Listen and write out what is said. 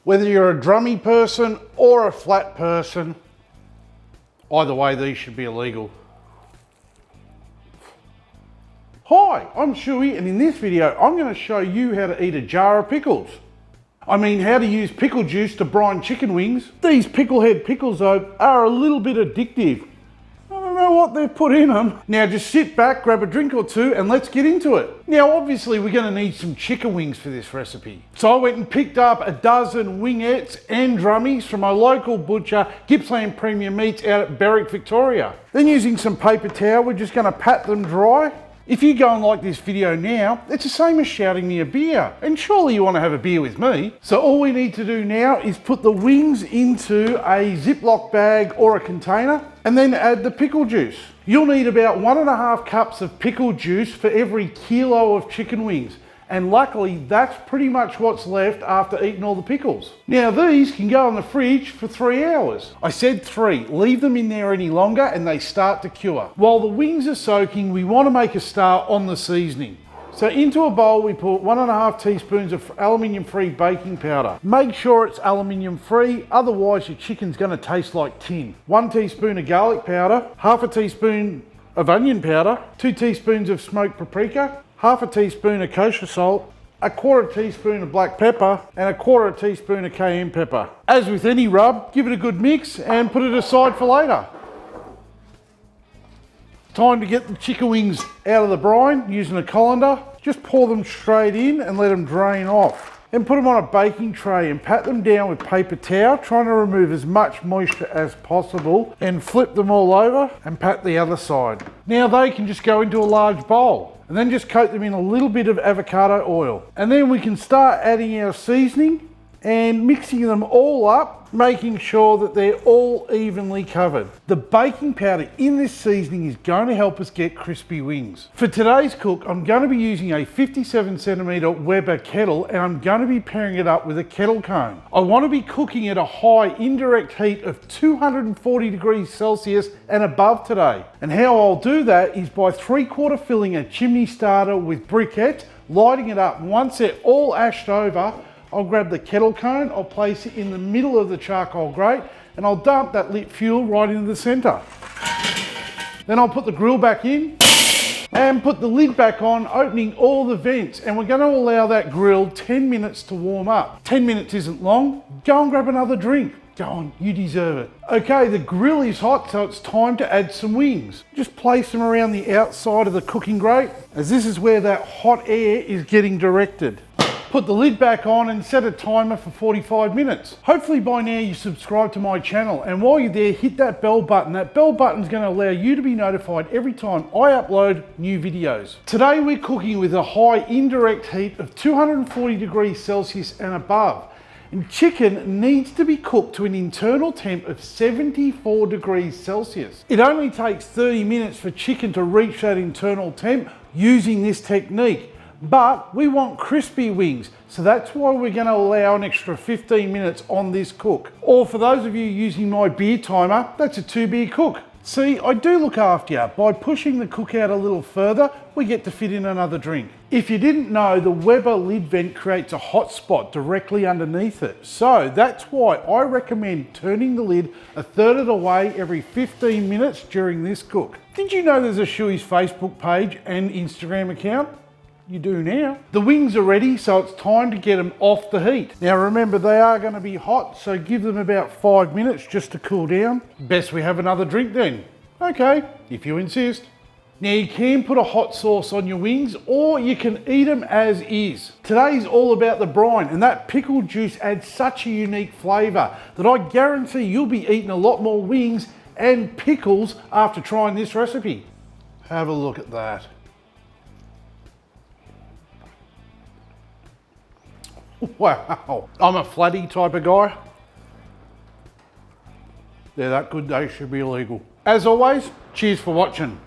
Whether you're a drummy person or a flat person, either way, these should be illegal. Hi, I'm Schuey, and in this video, I'm going to show you how to eat a jar of pickles. I mean, how to use pickle juice to brine chicken wings. These Picklehead pickles, though, are a little bit addictive. I don't know what they've put in them. Now just sit back, grab a drink or two, and let's get into it. Now obviously we're going to need some chicken wings for this recipe. So I went and picked up a dozen wingettes and drummies from my local butcher, Gippsland Premium Meats out at Berwick, Victoria. Then using some paper towel, we're just going to pat them dry. If you go and like this video now, it's the same as shouting me a beer, and surely you want to have a beer with me. So all we need to do now is put the wings into a Ziploc bag or a container, and then add the pickle juice. You'll need about 1.5 cups of pickle juice for every kilo of chicken wings. And luckily, that's pretty much what's left after eating all the pickles. Now these can go in the fridge for 3 hours. I said 3, leave them in there any longer and they start to cure. While the wings are soaking, we want to make a start on the seasoning. So into a bowl, we put 1.5 teaspoons of aluminium-free baking powder. Make sure it's aluminium-free, otherwise your chicken's gonna taste like tin. 1 teaspoon of garlic powder, 1/2 teaspoon of onion powder, 2 teaspoons of smoked paprika, 1/2 teaspoon of kosher salt, 1/4 teaspoon of black pepper, and 1/4 teaspoon of cayenne pepper. As with any rub, give it a good mix and put it aside for later. Time to get the chicken wings out of the brine using a colander. Just pour them straight in and let them drain off. Then put them on a baking tray and pat them down with paper towel, trying to remove as much moisture as possible, and flip them all over and pat the other side. Now they can just go into a large bowl, and then just coat them in a little bit of avocado oil. And then we can start adding our seasoning and mixing them all up, making sure that they're all evenly covered. The baking powder in this seasoning is going to help us get crispy wings. For today's cook, I'm going to be using a 57cm Weber kettle, and I'm going to be pairing it up with a kettle cone. I want to be cooking at a high indirect heat of 240 degrees Celsius and above today. And how I'll do that is by 3/4 filling a chimney starter with briquettes, lighting it up. Once they're all ashed over, I'll grab the kettle cone, I'll place it in the middle of the charcoal grate, and I'll dump that lit fuel right into the center. Then I'll put the grill back in and put the lid back on, opening all the vents, and we're going to allow that grill 10 minutes to warm up. 10 minutes isn't long. Go and grab another drink. Go on, you deserve it. Okay, the grill is hot, so it's time to add some wings. Just place them around the outside of the cooking grate, as this is where that hot air is getting directed. Put the lid back on and set a timer for 45 minutes. Hopefully by now you subscribe to my channel, and while you're there, hit that bell button. That bell button is going to allow you to be notified every time I upload new videos. Today we're cooking with a high indirect heat of 240 degrees Celsius and above. And chicken needs to be cooked to an internal temp of 74 degrees Celsius. It only takes 30 minutes for chicken to reach that internal temp using this technique. But we want crispy wings, so that's why we're going to allow an extra 15 minutes on this cook. Or for those of you using my beer timer, that's a 2-beer cook. See, I do look after you. By pushing the cook out a little further, we get to fit in another drink. If you didn't know, the Weber lid vent creates a hot spot directly underneath it. So that's why I recommend turning the lid 1/3 of the way every 15 minutes during this cook. Did you know there's a Schueys Facebook page and Instagram account? You do now. The wings are ready, so it's time to get them off the heat. Now remember, they are going to be hot, so give them about 5 minutes just to cool down. Best we have another drink then. Okay, if you insist. Now you can put a hot sauce on your wings, or you can eat them as is. Today's all about the brine, and that pickle juice adds such a unique flavour that I guarantee you'll be eating a lot more wings and pickles after trying this recipe. Have a look at that. Wow, I'm a flatty type of guy. They're that good, they should be illegal. As always, cheers for watching.